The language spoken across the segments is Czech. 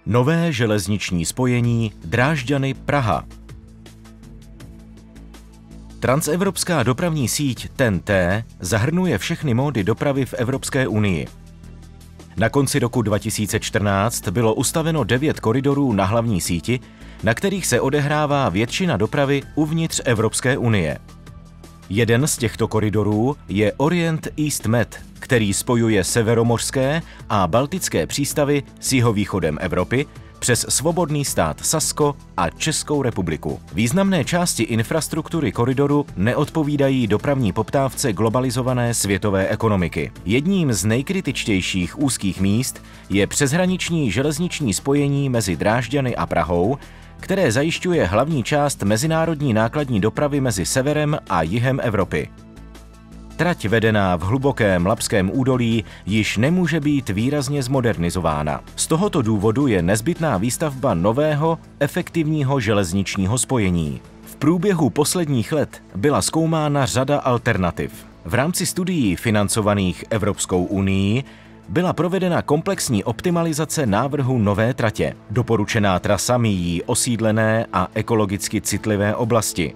Nové železniční spojení Drážďany-Praha. Transevropská dopravní síť TEN-T zahrnuje všechny módy dopravy v Evropské unii. Na konci roku 2014 bylo ustaveno 9 koridorů na hlavní síti, na kterých se odehrává většina dopravy uvnitř Evropské unie. Jeden z těchto koridorů je Orient East Med, který spojuje severomořské a baltické přístavy s jihovýchodem Evropy přes svobodný stát Sasko a Českou republiku. Významné části infrastruktury koridoru neodpovídají dopravní poptávce globalizované světové ekonomiky. Jedním z nejkritičtějších úzkých míst je přeshraniční železniční spojení mezi Drážďany a Prahou, které zajišťuje hlavní část mezinárodní nákladní dopravy mezi severem a jihem Evropy. Trať vedená v hlubokém Labském údolí již nemůže být výrazně zmodernizována. Z tohoto důvodu je nezbytná výstavba nového, efektivního železničního spojení. V průběhu posledních let byla zkoumána řada alternativ. V rámci studií financovaných Evropskou unií byla provedena komplexní optimalizace návrhu nové tratě. Doporučená trasa míjí osídlené a ekologicky citlivé oblasti.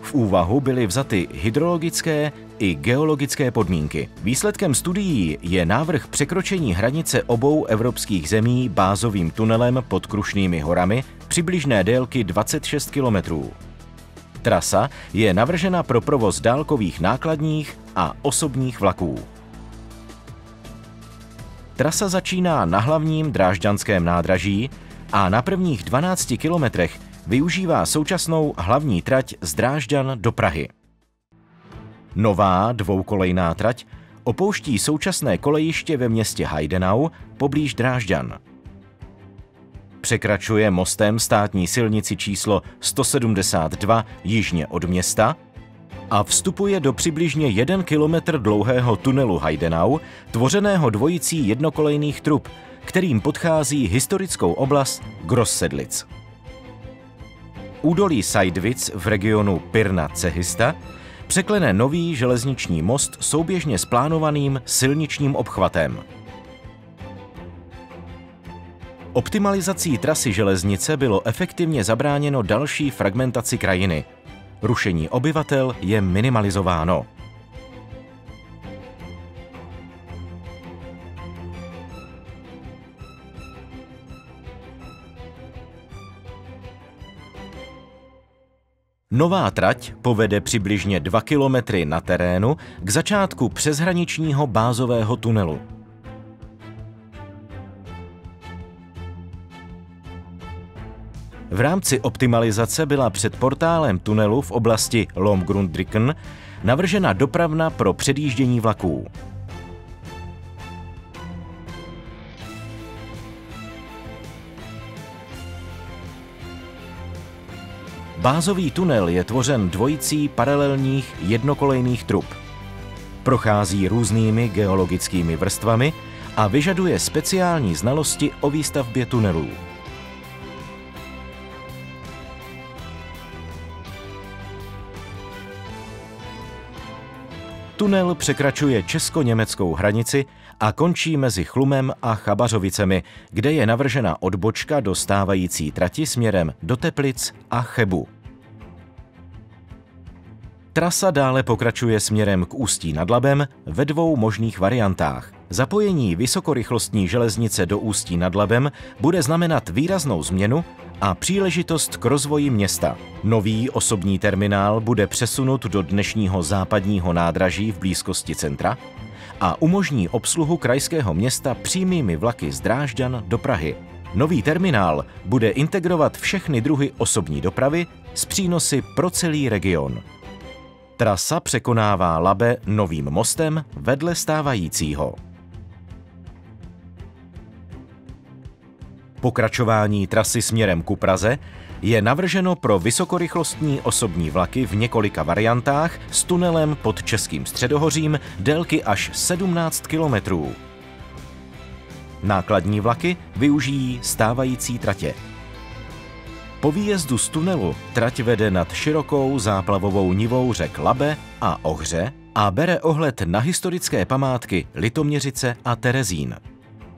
V úvahu byly vzaty hydrologické i geologické podmínky. Výsledkem studií je návrh překročení hranice obou evropských zemí bázovým tunelem pod Krušnými horami přibližné délky 26 km. Trasa je navržena pro provoz dálkových nákladních a osobních vlaků. Trasa začíná na hlavním drážďanském nádraží a na prvních 12 kilometrech využívá současnou hlavní trať z Drážďan do Prahy. Nová dvoukolejná trať opouští současné kolejiště ve městě Heidenau poblíž Drážďan. Překračuje mostem státní silnici číslo 172 jižně od města a vstupuje do přibližně 1 kilometr dlouhého tunelu Heidenau, tvořeného dvojicí jednokolejných trub, kterým podchází historickou oblast Grossedlitz. Údolí Seydwitz v regionu Pirna-Cehista překlene nový železniční most souběžně s plánovaným silničním obchvatem. Optimalizací trasy železnice bylo efektivně zabráněno další fragmentaci krajiny. Rušení obyvatel je minimalizováno. Nová trať povede přibližně 2 kilometry na terénu k začátku přeshraničního bázového tunelu. V rámci optimalizace byla před portálem tunelu v oblasti Lomgrundriken navržena dopravna pro předjíždění vlaků. Bázový tunel je tvořen dvojicí paralelních jednokolejných trub. Prochází různými geologickými vrstvami a vyžaduje speciální znalosti o výstavbě tunelů. Tunel překračuje česko-německou hranici a končí mezi Chlumem a Chabařovicemi, kde je navržena odbočka do stávající trati směrem do Teplic a Chebu. Trasa dále pokračuje směrem k Ústí nad Labem ve 2 možných variantách. Zapojení vysokorychlostní železnice do Ústí nad Labem bude znamenat výraznou změnu a příležitost k rozvoji města. Nový osobní terminál bude přesunut do dnešního západního nádraží v blízkosti centra a umožní obsluhu krajského města přímými vlaky z Drážďan do Prahy. Nový terminál bude integrovat všechny druhy osobní dopravy s přínosy pro celý region. Trasa překonává Labe novým mostem vedle stávajícího. Pokračování trasy směrem ku Praze je navrženo pro vysokorychlostní osobní vlaky v několika variantách s tunelem pod Českým středohořím délky až 17 kilometrů. Nákladní vlaky využijí stávající tratě. Po výjezdu z tunelu trať vede nad širokou záplavovou nivou řek Labe a Ohře a bere ohled na historické památky Litoměřice a Terezín.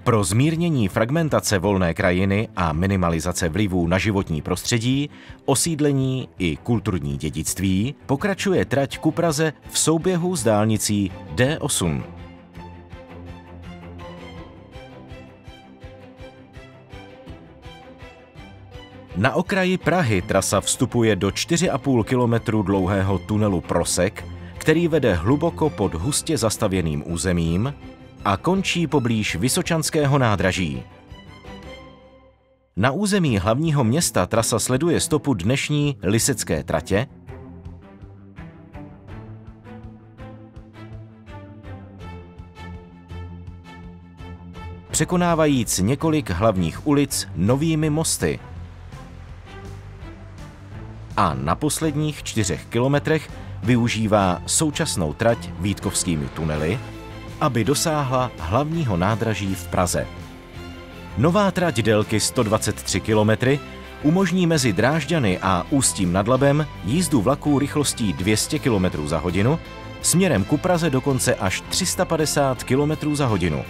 Pro zmírnění fragmentace volné krajiny a minimalizace vlivů na životní prostředí, osídlení i kulturní dědictví pokračuje trať ku Praze v souběhu s dálnicí D8. Na okraji Prahy trasa vstupuje do 4,5 kilometru dlouhého tunelu Prosek, který vede hluboko pod hustě zastavěným územím a končí poblíž Vysočanského nádraží. Na území hlavního města trasa sleduje stopu dnešní Lisecké tratě, překonávajíc několik hlavních ulic novými mosty. A na posledních 4 kilometrech využívá současnou trať Vítkovskými tunely, aby dosáhla hlavního nádraží v Praze. Nová trať délky 123 km umožní mezi Drážďany a Ústím nad Labem jízdu vlaků rychlostí 200 km za hodinu, směrem ku Praze dokonce až 350 km za hodinu.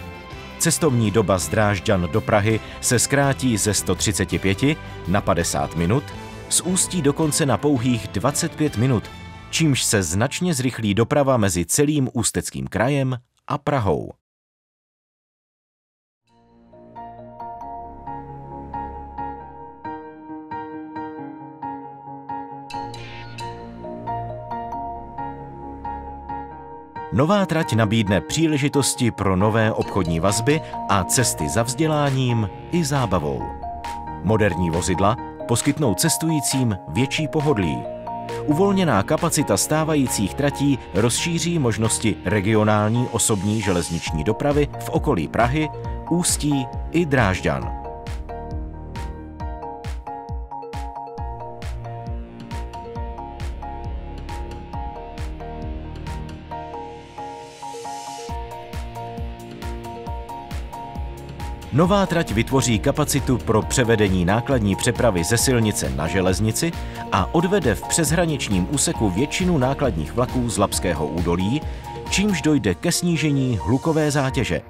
Cestovní doba z Drážďan do Prahy se zkrátí ze 135 na 50 minut, z Ústí dokonce na pouhých 25 minut, čímž se značně zrychlí doprava mezi celým Ústeckým krajem a Prahou. Nová trať nabídne příležitosti pro nové obchodní vazby a cesty za vzděláním i zábavou. Moderní vozidla poskytnou cestujícím větší pohodlí. Uvolněná kapacita stávajících tratí rozšíří možnosti regionální osobní železniční dopravy v okolí Prahy, Ústí i Drážďan. Nová trať vytvoří kapacitu pro převedení nákladní přepravy ze silnice na železnici a odvede v přeshraničním úseku většinu nákladních vlaků z Labského údolí, čímž dojde ke snížení hlukové zátěže.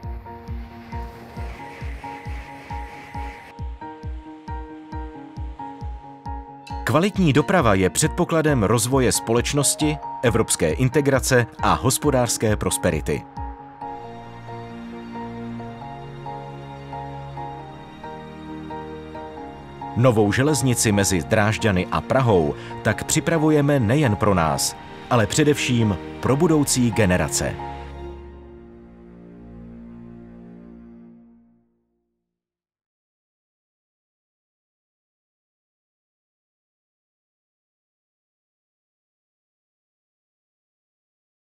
Kvalitní doprava je předpokladem rozvoje společnosti, evropské integrace a hospodářské prosperity. Novou železnici mezi Drážďany a Prahou tak připravujeme nejen pro nás, ale především pro budoucí generace.